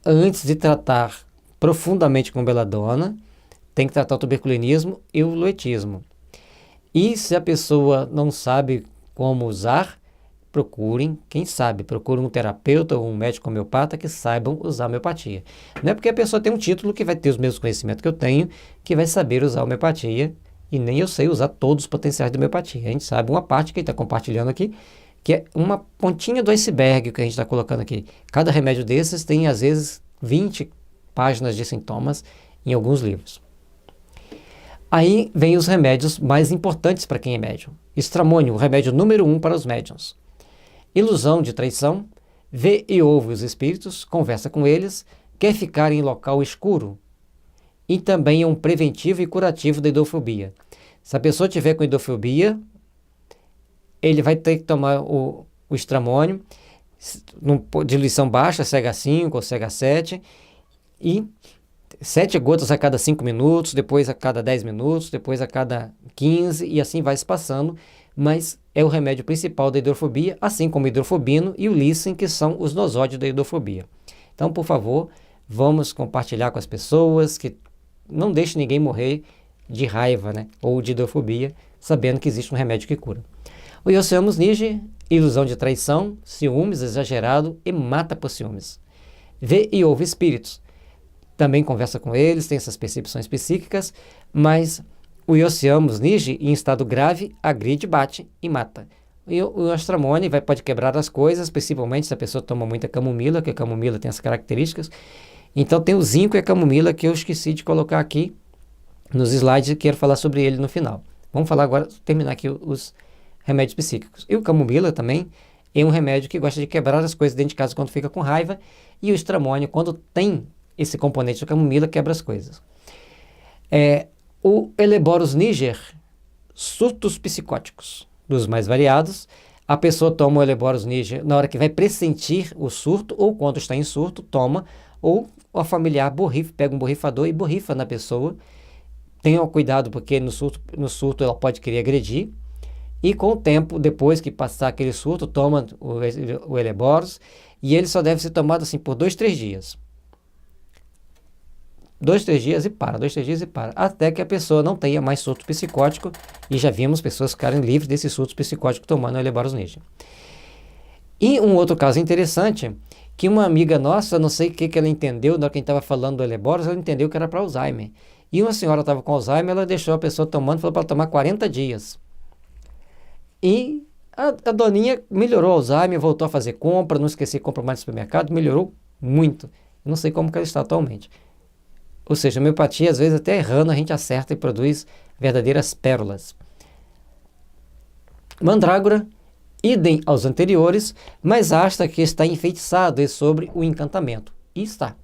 antes de tratar profundamente com beladona, tem que tratar o tuberculinismo e o luetismo. E se a pessoa não sabe como usar, procurem um terapeuta ou um médico homeopata que saibam usar a homeopatia. Não é porque a pessoa tem um título que vai ter os mesmos conhecimentos que eu tenho, que vai saber usar a homeopatia, e nem eu sei usar todos os potenciais da homeopatia. A gente sabe uma parte que a gente está compartilhando aqui, que é uma pontinha do iceberg que a gente está colocando aqui. Cada remédio desses tem, às vezes, 20 páginas de sintomas em alguns livros. Aí vem os remédios mais importantes para quem é médium. Estramônio, o remédio número 1 para os médiuns. Ilusão de traição, vê e ouve os espíritos, conversa com eles, quer ficar em local escuro. E também é um preventivo e curativo da idofobia. Se a pessoa tiver com idofobia, ele vai ter que tomar o estramônio, diluição baixa, CH5 ou CH7, e 7 gotas a cada 5 minutos, depois a cada 10 minutos, depois a cada 15, e assim vai se passando, mas é o remédio principal da hidrofobia, assim como o hidrofobino e o lícin, que são os nosódios da hidrofobia. Então, por favor, vamos compartilhar com as pessoas, que não deixe ninguém morrer de raiva, né, ou de hidrofobia, sabendo que existe um remédio que cura. O Ioseamus niger, ilusão de traição, ciúmes exagerado e mata por ciúmes. Vê e ouve espíritos. Também conversa com eles, tem essas percepções psíquicas, mas o Ioseamus niger, em estado grave, agride, bate e mata. E o Astramone pode quebrar as coisas, principalmente se a pessoa toma muita camomila, que a camomila tem essas características. Então tem o zinco e a camomila que eu esqueci de colocar aqui nos slides e quero falar sobre ele no final. Vamos falar agora, terminar aqui os remédios psíquicos. E o camomila também é um remédio que gosta de quebrar as coisas dentro de casa quando fica com raiva. E o estramônio, quando tem esse componente da camomila, quebra as coisas. O Helleborus niger, surtos psicóticos, dos mais variados. A pessoa toma o Helleborus niger na hora que vai pressentir o surto, ou quando está em surto, toma, ou a familiar pega um borrifador e borrifa na pessoa. Tenha cuidado, porque no surto ela pode querer agredir. E com o tempo, depois que passar aquele surto, toma o Helleborus, e ele só deve ser tomado assim por 2-3 dias. 2-3 dias e para, 2-3 dias e para, até que a pessoa não tenha mais surto psicótico, e já vimos pessoas ficarem livres desses surtos psicóticos tomando o Helleborus niger. E um outro caso interessante, que uma amiga nossa, não sei o que ela entendeu, na hora que a gente estava falando do Helleborus, ela entendeu que era para Alzheimer. E uma senhora estava com Alzheimer, ela deixou a pessoa tomando, falou para ela tomar 40 dias. E a doninha melhorou o Alzheimer, voltou a fazer compra, não esqueci de comprar mais no supermercado, melhorou muito. Eu não sei como que ela está atualmente. Ou seja, a homeopatia, às vezes até errando, a gente acerta e produz verdadeiras pérolas. Mandrágora, idem aos anteriores, mas acha que está enfeitiçado sobre o encantamento. E está.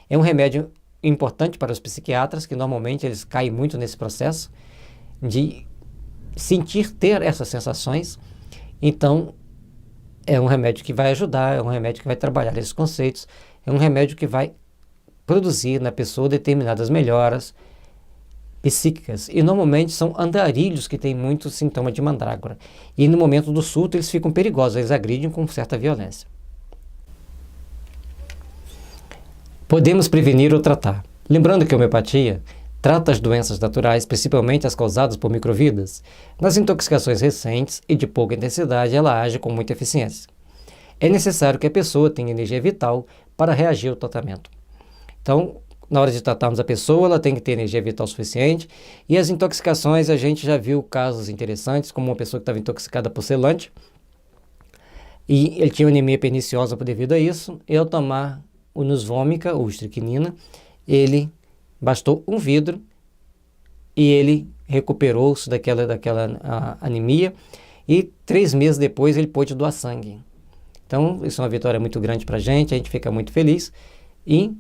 É um remédio importante para os psiquiatras, que normalmente eles caem muito nesse processo de ter essas sensações. Então, é um remédio que vai ajudar, é um remédio que vai trabalhar esses conceitos, é um remédio que vai produzir na pessoa determinadas melhoras psíquicas. E normalmente são andarilhos que têm muito sintoma de mandrágora. E no momento do surto eles ficam perigosos, eles agridem com certa violência. Podemos prevenir ou tratar. Lembrando que a homeopatia trata as doenças naturais, principalmente as causadas por microvidas. Nas intoxicações recentes e de pouca intensidade, ela age com muita eficiência. É necessário que a pessoa tenha energia vital para reagir ao tratamento. Então, na hora de tratarmos a pessoa, ela tem que ter energia vital suficiente. E as intoxicações, a gente já viu casos interessantes, como uma pessoa que estava intoxicada por selante, e ele tinha anemia perniciosa devido a isso, e ao tomar o Nusvomica, ou estricnina, ele bastou um vidro e ele recuperou-se daquela anemia, e 3 meses depois ele pôde doar sangue. Então, isso é uma vitória muito grande para a gente fica muito feliz, e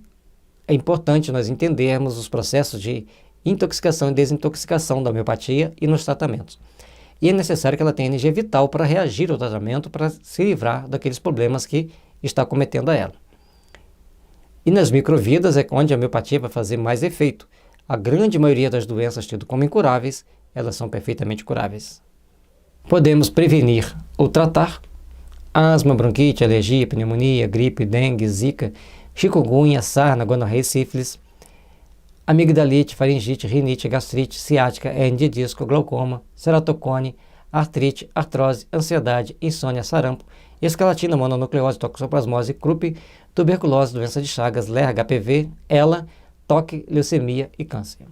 é importante nós entendermos os processos de intoxicação e desintoxicação da homeopatia e nos tratamentos. E é necessário que ela tenha energia vital para reagir ao tratamento, para se livrar daqueles problemas que está cometendo a ela. E nas microvidas é onde a homeopatia vai fazer mais efeito. A grande maioria das doenças tidas como incuráveis, elas são perfeitamente curáveis. Podemos prevenir ou tratar asma, bronquite, alergia, pneumonia, gripe, dengue, zika, chikungunya, sarna, gonorreia, sífilis, amigdalite, faringite, rinite, gastrite, ciática, hernia de disco, glaucoma, ceratocone, artrite, artrose, ansiedade, insônia, sarampo, escalatina, mononucleose, toxoplasmose, croup, tuberculose, doença de Chagas, LER, HPV, ELA, toque, leucemia e câncer.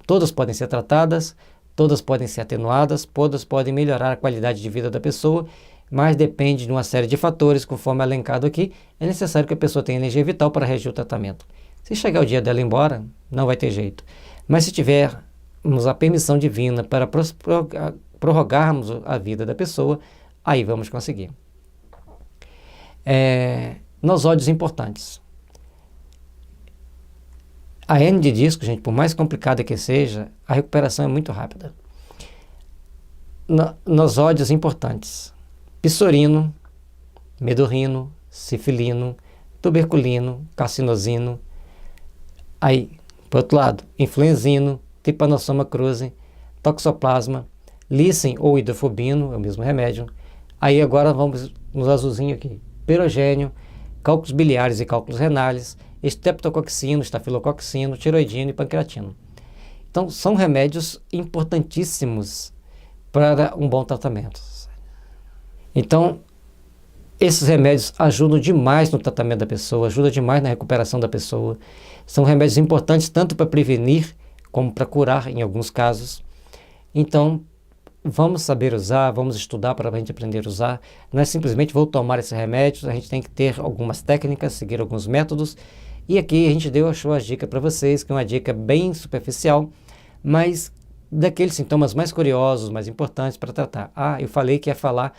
Todas podem ser tratadas, todas podem ser atenuadas, todas podem melhorar a qualidade de vida da pessoa, mas depende de uma série de fatores, conforme elencado aqui. É necessário que a pessoa tenha energia vital para reagir ao tratamento. Se chegar o dia dela ir embora, não vai ter jeito. Mas se tivermos a permissão divina para prorrogarmos a vida da pessoa, aí vamos conseguir. Nosódios importantes. A hernia de disco, gente, por mais complicada que seja, a recuperação é muito rápida. Nosódios importantes. Pissorino, medorrino, sifilino, tuberculino, carcinosino. Aí, por outro lado, influenzino, trypanosoma cruzi, toxoplasma, lícen ou hidrofobino, é o mesmo remédio. Aí agora vamos nos azulzinhos aqui. Pirogênio, cálculos biliares e cálculos renais, streptococcino, estafilococcino, tiroidino e pancreatino. Então, são remédios importantíssimos para um bom tratamento. Então, esses remédios ajudam demais no tratamento da pessoa, ajudam demais na recuperação da pessoa. São remédios importantes tanto para prevenir como para curar em alguns casos. Então, vamos saber usar, vamos estudar para a gente aprender a usar. Não é simplesmente vou tomar esse remédio, a gente tem que ter algumas técnicas, seguir alguns métodos. E aqui a gente achou as dicas para vocês, que é uma dica bem superficial, mas daqueles sintomas mais curiosos, mais importantes para tratar. Eu falei que ia falar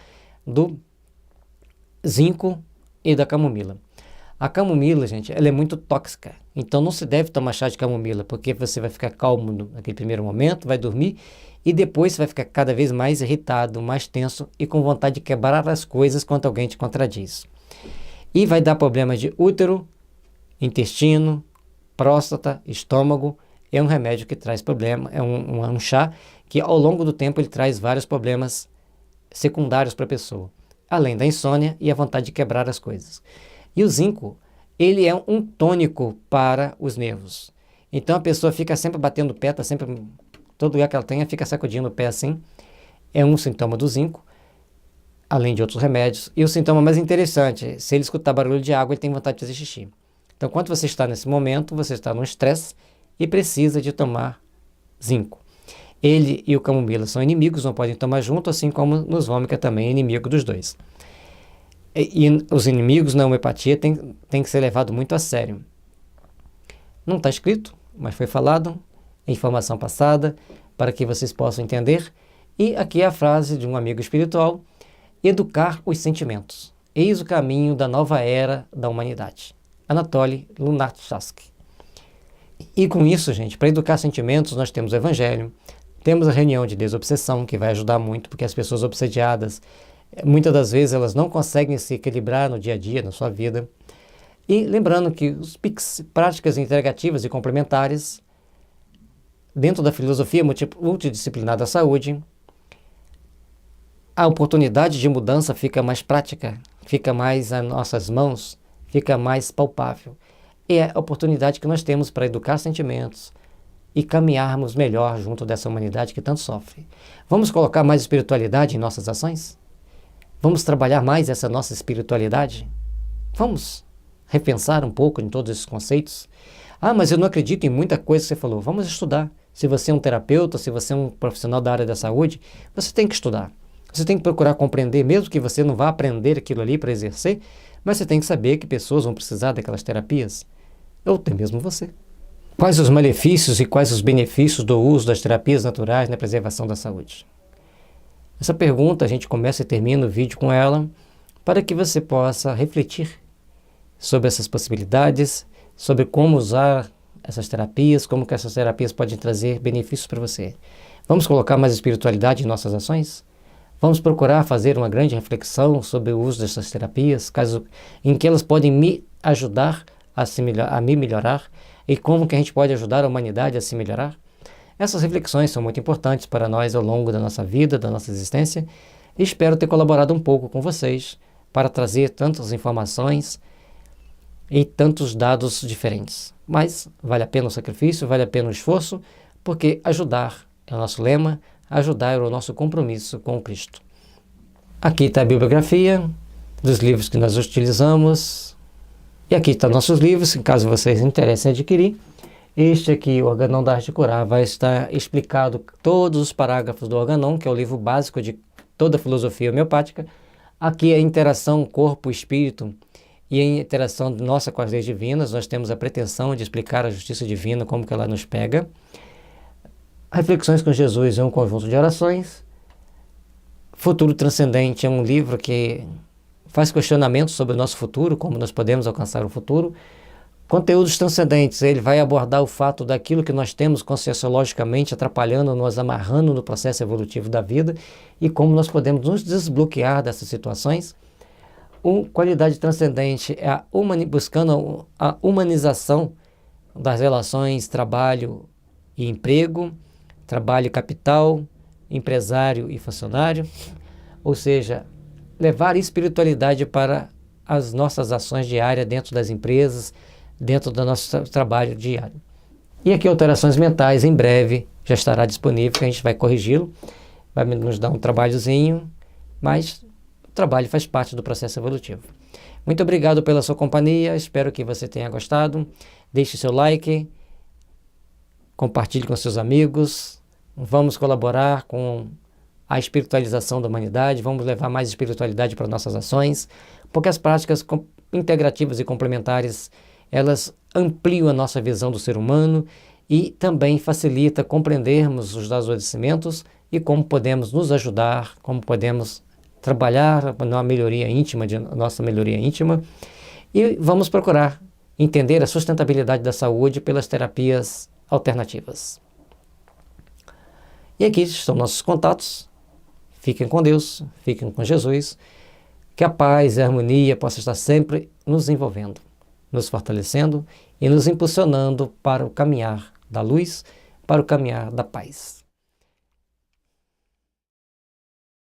do zinco e da camomila. A camomila, gente, ela é muito tóxica, então não se deve tomar chá de camomila, porque você vai ficar calmo naquele primeiro momento, vai dormir, e depois você vai ficar cada vez mais irritado, mais tenso e com vontade de quebrar as coisas quando alguém te contradiz. E vai dar problemas de útero, intestino, próstata, estômago. É um remédio que traz problema, é um chá que ao longo do tempo ele traz vários problemas secundários para a pessoa, além da insônia e a vontade de quebrar as coisas. E o zinco, ele é um tônico para os nervos. Então a pessoa fica sempre batendo o pé, tá sempre, todo lugar que ela tenha, fica sacudindo o pé assim. É um sintoma do zinco, além de outros remédios. E o sintoma mais interessante, se ele escutar barulho de água, ele tem vontade de fazer xixi. Então, quando você está nesse momento, você está no estresse e precisa de tomar zinco. Ele e o camomila são inimigos, não podem tomar junto, assim como nos vômica também é inimigo dos dois. E os inimigos na homeopatia tem que ser levado muito a sério. Não está escrito, mas foi falado, é informação passada, para que vocês possam entender. E aqui é a frase de um amigo espiritual: educar os sentimentos. Eis o caminho da nova era da humanidade. Anatoly Lunacharsky. E com isso, gente, para educar sentimentos, nós temos o Evangelho, temos a reunião de desobsessão, que vai ajudar muito, porque as pessoas obsediadas, muitas das vezes, elas não conseguem se equilibrar no dia a dia, na sua vida. E lembrando que os PICs, práticas integrativas e complementares, dentro da filosofia multidisciplinar da saúde, a oportunidade de mudança fica mais prática, fica mais nas nossas mãos, fica mais palpável. É a oportunidade que nós temos para educar sentimentos e caminharmos melhor junto dessa humanidade que tanto sofre. Vamos colocar mais espiritualidade em nossas ações? Vamos trabalhar mais essa nossa espiritualidade? Vamos repensar um pouco em todos esses conceitos? Mas eu não acredito em muita coisa que você falou. Vamos estudar. Se você é um terapeuta, se você é um profissional da área da saúde, você tem que estudar. Você tem que procurar compreender, mesmo que você não vá aprender aquilo ali para exercer, mas você tem que saber que pessoas vão precisar daquelas terapias, ou até mesmo você. Quais os malefícios e quais os benefícios do uso das terapias naturais na preservação da saúde? Essa pergunta a gente começa e termina o vídeo com ela, para que você possa refletir sobre essas possibilidades, sobre como usar essas terapias, como que essas terapias podem trazer benefícios para você. Vamos colocar mais espiritualidade em nossas ações? Vamos procurar fazer uma grande reflexão sobre o uso dessas terapias, em que elas podem me ajudar a me melhorar, e como que a gente pode ajudar a humanidade a se melhorar. Essas reflexões são muito importantes para nós ao longo da nossa vida, da nossa existência, e espero ter colaborado um pouco com vocês para trazer tantas informações e tantos dados diferentes. Mas vale a pena o sacrifício, vale a pena o esforço, porque ajudar é o nosso lema, ajudar é o nosso compromisso com o Cristo. Aqui está a bibliografia dos livros que nós utilizamos, e aqui estão nossos livros, em caso vocês interessem em adquirir. Este aqui, o Organon da Arte de Curar, vai estar explicado todos os parágrafos do Organon, que é o livro básico de toda a filosofia homeopática. Aqui é a interação corpo-espírito e a interação nossa com as leis divinas. Nós temos a pretensão de explicar a justiça divina, como que ela nos pega. Reflexões com Jesus é um conjunto de orações. Futuro Transcendente é um livro que faz questionamentos sobre o nosso futuro, como nós podemos alcançar o futuro. Conteúdos Transcendentes, ele vai abordar o fato daquilo que nós temos conscienciologicamente atrapalhando, nos amarrando no processo evolutivo da vida e como nós podemos nos desbloquear dessas situações. Qualidade Transcendente é buscando a humanização das relações trabalho e emprego, trabalho e capital, empresário e funcionário, ou seja, levar espiritualidade para as nossas ações diárias dentro das empresas, dentro do nosso trabalho diário. E aqui Alterações Mentais, em breve já estará disponível, que a gente vai corrigi-lo, vai nos dar um trabalhozinho, mas o trabalho faz parte do processo evolutivo. Muito obrigado pela sua companhia, espero que você tenha gostado, deixe seu like, compartilhe com seus amigos, vamos colaborar com a espiritualização da humanidade, vamos levar mais espiritualidade para nossas ações, porque as práticas integrativas e complementares, elas ampliam a nossa visão do ser humano e também facilita compreendermos os adoecimentos e como podemos nos ajudar, como podemos trabalhar na melhoria íntima, nossa melhoria íntima, e vamos procurar entender a sustentabilidade da saúde pelas terapias alternativas. E aqui estão nossos contatos. Fiquem com Deus, fiquem com Jesus, que a paz e a harmonia possam estar sempre nos envolvendo, nos fortalecendo e nos impulsionando para o caminhar da luz, para o caminhar da paz.